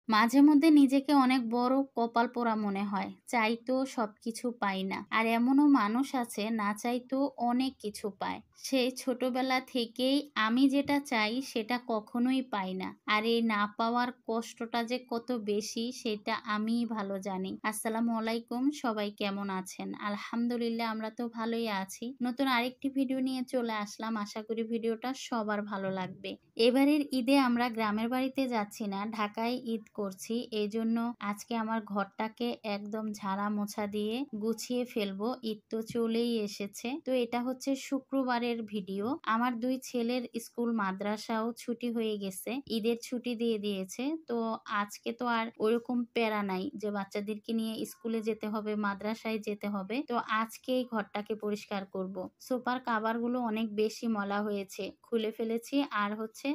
মাঝে মধ্যে নিজেকে অনেক বড় কপাল পোড়া মনে হয়, চাইতো সবকিছু পাই না। আর এমনও মানুষ আছে না চাইতো অনেক কিছু পায়। সেই ছোটবেলা থেকেই আমি যেটা চাই সেটা কখনোই পাই না। আর এই না পাওয়ার কষ্টটা যে কত বেশি সেটা আমিই ভালো জানি। আসসালামু আলাইকুম, সবাই কেমন আছেন? আলহামদুলিল্লাহ, আমরা তো ভালোই আছি। নতুন আরেকটি ভিডিও নিয়ে চলে আসলাম, আশা করি ভিডিওটা সবার ভালো লাগবে। এবারের ঈদে আমরা গ্রামের বাড়িতে যাচ্ছি না, ঢাকায় ঈদ করছি। এই জন্য আজকে আমার ঘরটাকে একদম ঝাড়া মোছা দিয়ে গুছিয়ে ফেলবো। ঈদ তো চলেই এসেছে। তো এটা হচ্ছে শুক্রবারের ভিডিও। আমার দুই ছেলের স্কুল মাদ্রাসাও ছুটি হয়ে গেছে, ঈদের ছুটি দিয়ে দিয়েছে। তো আজকে তো আর ওরকম প্যারা নাই যে বাচ্চাদেরকে নিয়ে স্কুলে যেতে হবে, মাদ্রাসায় যেতে হবে। তো আজকেই ঘরটাকে পরিষ্কার করব। সোফার কাভার গুলো অনেক বেশি ময়লা হয়েছে, খুলে ফেলেছি। আর হচ্ছে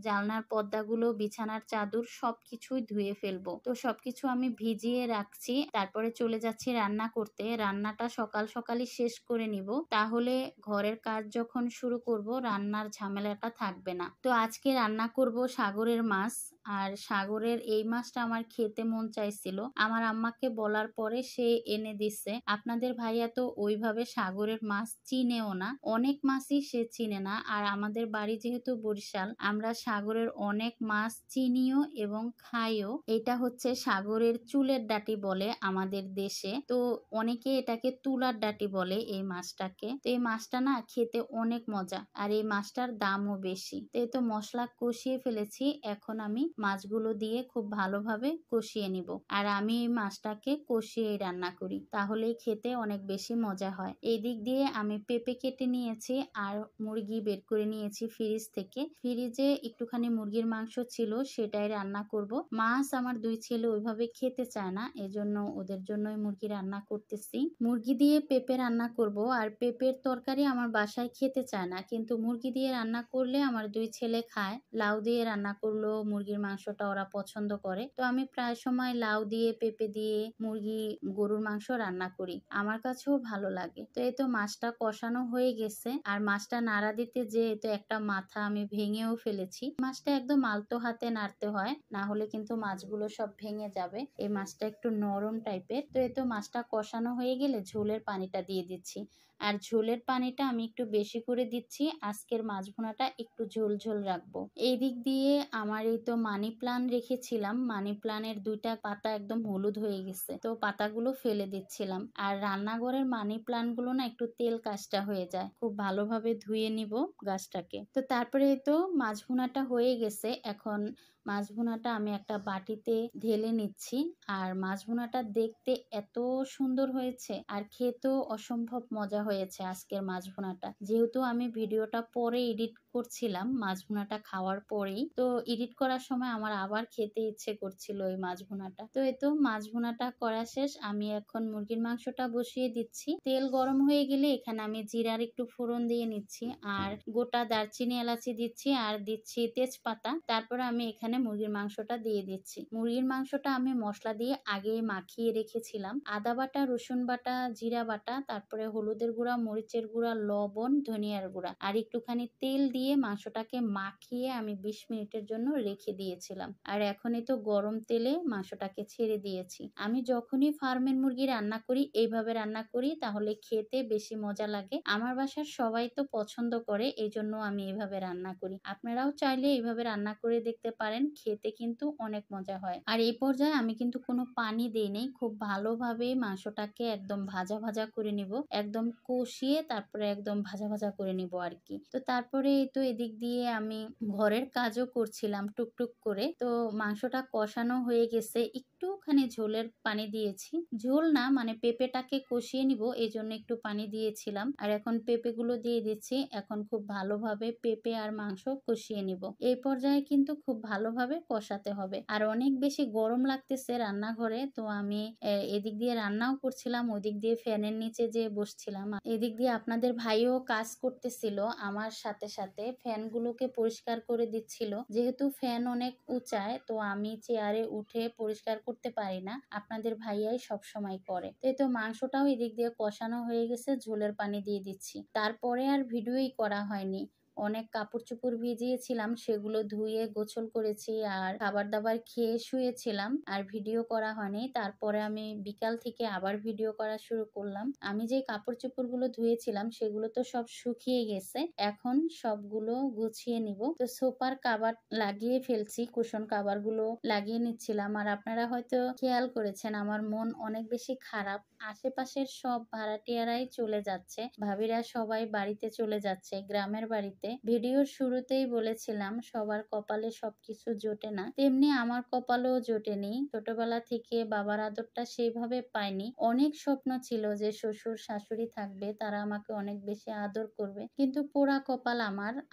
জানলার পর্দাগুলো, বিছানার চাদর সবকিছুই ধুয়ে ফেলবো। তো সবকিছু আমি ভিজিয়ে রাখছি, তারপরে চলে যাচ্ছি রান্না করতে। রান্নাটা সকাল সকালই শেষ করে নিব, তাহলে ঘরের কাজ যখন শুরু করব রান্নার ঝামেলাটা থাকবে না। তো আজকে রান্না করব সাগরের মাছ। আর সাগরের এই মাছটা আমার খেতে মন চাইছিল, আমার আম্মাকে বলার পরে সে এনে দিচ্ছে। আপনাদের ভাইয়া তো ওইভাবে সাগরের মাছ চিনেও না, অনেক মাছই সে চিনে না। আর আমাদের বাড়ি যেহেতু বরিশাল, আমরা সাগরের অনেক মাছ চিনিও এবং খাইও। এটা হচ্ছে সাগরের চুলের ডাঁটি বলে আমাদের দেশে, তো অনেকে এটাকে তুলার ডাঁটি বলে এই মাছটাকে। তো এই মাছটা না খেতে অনেক মজা, আর এই মাছটার দামও বেশি। তো এই তো মশলা কষিয়ে ফেলেছি, এখন আমি মাছগুলো দিয়ে খুব ভালোভাবে কষিয়ে নিব। আর আমি এই মাছটাকে কষিয়ে রান্না করি, তাহলেই খেতে অনেক বেশি মজা হয়। এই দিক দিয়ে আমি পেঁপে কেটে নিয়েছি আর মুরগি বের করে নিয়েছি ফ্রিজ থেকে। ফ্রিজে একটুখানি মুরগির মাংস ছিল, সেটাই রান্না করব। মাছ আমার দুই ছেলে ওইভাবে খেতে চায় না, এজন্য ওদের জন্যই মুরগি রান্না করতেছি। মুরগি দিয়ে পেঁপে রান্না করব। আর পেঁপের তরকারি আমার বাসায় খেতে চায় না, কিন্তু মুরগি দিয়ে রান্না করলে আমার দুই ছেলে খায়। লাউ দিয়ে রান্না করলেও মুরগির মাংসটা ওরা পছন্দ করে। তো আমি প্রায় সময় লাউ দিয়ে, পেঁপে দিয়ে মুরগি, গরুর মাংস রান্না করি, আমার কাছেও ভালো লাগে। তো এই তো মাছটা কষানো হয়ে গেছে, আর মাছটা নাড়া দিতে যে তো একটা মাথা আমি ভেঙেও ফেলেছি। মাছটা একদম আলতো হাতে নাড়তে হয়, না হলে কিন্তু মাছগুলো সব ভেঙে যাবে। এই মাছটা একটু নরম টাইপের। তো এই তো মাছটা কষানো হয়ে গেলে ঝোলের পানিটা দিয়ে দিচ্ছি। আর ঝোলের পানিটা আমি একটু বেশি করে দিচ্ছি, আজকের মাছ ভুনাটা একটু ঝোল ঝোল রাখবো। এই দিক দিয়ে আমার এই তো মানি প্লান রেখেছিলাম, মানি প্লানের দুইটা পাতা একদম হলুদ হয়ে গেছে, তো পাতাগুলো ফেলে দিচ্ছিলাম। আর রান্নাঘরের মানি প্লান্ট গুলো না একটু তেল কাজটা হয়ে যায়, খুব ভালোভাবে ধুয়ে নিব গাছটাকে। তো তারপরে তো মাছ ভুনাটা হয়ে গেছে, এখন মাছ ভুনাটা আমি একটা বাটিতে ঢেলে নিচ্ছি। আর মাছ ভুনাটা দেখতে এত সুন্দর হয়েছে, আর খেতেও অসম্ভব মজা হয়েছে আজকের মাছ ভুনাটা। যেহেতু আমি ভিডিওটা পরে এডিট করছিলাম, মাছ ভুনাটা খাওয়ার পরেই, তো এডিট করার সময় আমার আবার খেতে ইচ্ছে করছিল এই মাছ ভুনাটা। তো এই তো মাছ ভুনাটা করা শেষ, আমি এখন মুরগির মাংসটা বসিয়ে দিচ্ছি। তেল গরম হয়ে গেলে এখানে আমি জিরার একটু ফোড়ন দিয়ে নিচ্ছি, আর গোটা দারচিনি, এলাচি দিচ্ছি, আর দিচ্ছি তেজপাতা। তারপরে আমি এখানে মুরগির মাংসটা দিয়ে দিচ্ছি। মুরগির মাংসটা আমি মশলা দিয়ে আগে মাখিয়ে রেখেছিলাম, আদা বাটা, রসুন বাটা, জিরা বাটা, তারপরে হলুদের গুঁড়া, মরিচের গুঁড়া, লবণ, ধনিয়ার গুঁড়া, আর একটুখানি তেল দিয়ে মাংসটাকে মাখিয়ে আমি 20 মিনিটের জন্য রেখে দিয়েছিলাম। আর এখনই তো গরম তেলে মাংসটাকে ছেড়ে দিয়েছি। আমি যখনই ফার্মের মুরগি রান্না করি এইভাবে রান্না করি, তাহলে খেতে বেশি মজা লাগে। আমার বাসার সবাই তো পছন্দ করে, এই জন্য আমি এইভাবে রান্না করি। আপনারাও চাইলে এইভাবে রান্না করে দেখতে পারেন, খেতে কিন্তু অনেক মজা হয়। আর এই পর্যায়ে আমি কিন্তু কোনো পানি দেই নেই, খুব ভালোভাবে মাংসটাকে একদম ভাজা ভাজা করে নিব, একদম কষিয়ে তারপরে একদম ভাজা ভাজা করে নিব আর কি। তো তারপরে তো এদিক দিয়ে আমি ঘরের কাজও করছিলাম টুকটুক করে। তো মাংসটা কষানো হয়ে গেছে, একটুখানি ঝোলের পানি দিয়েছি, ঝোল না মানে পেঁপেটাকে কষিয়ে নিব এই জন্য একটু পানি দিয়েছিলাম। আর এখন পেঁপেগুলো দিয়ে দিচ্ছি, এখন খুব ভালোভাবে পেঁপে আর মাংস কষিয়ে নিব। এই পর্যায়ে কিন্তু খুব ভালোভাবে কষাতে হবে। আর অনেক বেশি গরম লাগতেছে রান্নাঘরে, তো আমি এদিক দিয়ে রান্নাও করছিলাম, ওদিক দিয়ে ফ্যানের নিচে যে বসছিলাম। এদিক দিয়ে আপনাদের ভাইও কাজ করতেছিল আমার সাথে সাথে, ফ্যানগুলোকে পরিষ্কার করে দিচ্ছিল। যেহেতু ফ্যান অনেক উঁচায়, তো আমি চেয়ারে উঠে পরিষ্কার করতে পারি না, আপনাদের ভাইয়াই সব সময় করে। তো মাংসটাও এদিক দিয়ে কষানো হয়ে গেছে, ঝোলের পানি দিয়ে দিচ্ছি। তারপরে আর ভিডিওই করা হয়নি, অনেক কাপড় চোপড় ভিজিয়েছিলাম সেগুলো ধুয়ে গোছল করেছি আর খাবার দাবার খেয়ে শুয়েছিলাম আর ভিডিও করা হয়নি। তারপরে আমি বিকাল থেকে আবার ভিডিও করা শুরু করলাম। আমি যে কাপড় চোপড়গুলো ধুয়েছিলাম সেগুলো তো সব শুকিয়ে গেছে, এখন সবগুলো গুছিয়ে নিব। তো সোফার কাভার লাগিয়ে ফেলছি, কুশন কাভার গুলো লাগিয়ে নিচ্ছিলাম। আর আপনারা হয়তো খেয়াল করেছেন আমার মন অনেক বেশি খারাপ, আশেপাশের সব ভাড়াটিয়ারাই চলে যাচ্ছে, ভাবিরা সবাই বাড়িতে চলে যাচ্ছে, গ্রামের বাড়িতে। ভিডিওর শুরুতেই বলেছিলাম সবার কপালে সবকিছু জোটে না, তেমনি আমার কপালেও জোটেনি। ছোটবেলা থেকে বাবার আদরটা সেইভাবে পাইনি। অনেক স্বপ্ন ছিল যে শ্বশুর শাশুড়ি থাকবে, তারা আমাকে অনেক বেশি আদর করবে, কিন্তু পোড়া কপাল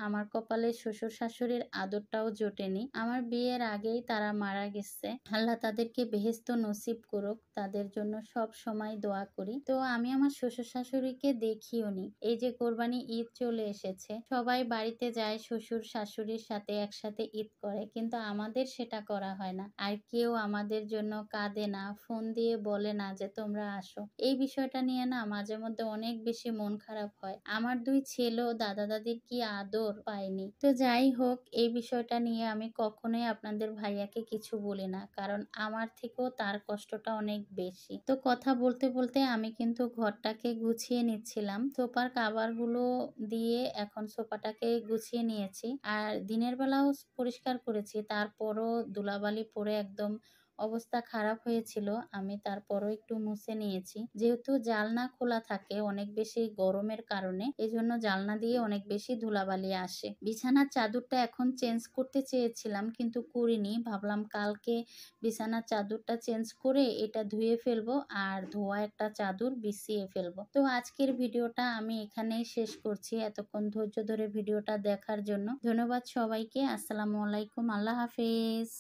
আমার কপালে শ্বশুর শাশুড়ির আদরটাও জোটেনি। আমার বিয়ের আগেই তারা মারা গেছে, আল্লাহ তাদেরকে বেহেশত নসিব করুক, তাদের জন্য সব সময় দোয়া করি। তো আমি আমার শ্বশুর শাশুড়িকে দেখিও নি। এই যে কোরবানি ঈদ চলে এসেছে, সবাই বাড়িতে যায় শ্বশুর শাশুড়ির সাথে একসাথে ঈদ করে, কিন্তু আমাদের সেটা করা হয় না। আর কেউ আমাদের জন্য কাঁদে না, ফোন দিয়ে বলে না যে তোমরা আসো। এই বিষয়টা নিয়ে না মাঝে মধ্যে অনেক বেশি মন খারাপ হয়। আমার 2 ছেলেও দাদা দাদির কি আদর পায়নি। তো যাই হোক, এই বিষয়টা নিয়ে আমি কখনোই আপনাদের ভাইয়াকে কিছু বলি না, কারণ আমার থেকেও তার কষ্টটা অনেক বেশি। তো কথা বলতে বলতে আমি কিন্তু ঘরটাকে গুছিয়ে নিচ্ছিলাম, সোফার কাভার গুলো দিয়ে এখন সোফাটাকে গুছিয়ে নিয়েছি। আর দিনের বেলাও পরিষ্কার করেছি, তারপরও ধুলাবালি পড়ে একদম অবস্থা খারাপ হয়েছিল। আমি তারপরও একটু মুছে নিয়েছি, যেহেতু জানলা খোলা থাকে অনেক বেশি গরমের কারণে, এজন্য জানলা দিয়ে অনেক বেশি ধুলাবালি আসে। বিছানার চাদরটা এখন চেঞ্জ করতে চেয়েছিলাম কিন্তু করিনি, ভাবলাম কালকে বিছানার চাদরটা চেঞ্জ করে এটা ধুয়ে ফেলবো আর ধোয়া একটা চাদর বিছিয়ে ফেলবো। তো আজকের ভিডিওটা আমি এখানেই শেষ করছি। এতক্ষণ ধৈর্য ধরে ভিডিওটা দেখার জন্য ধন্যবাদ সবাইকে। আসসালামু আলাইকুম, আল্লাহ হাফেজ।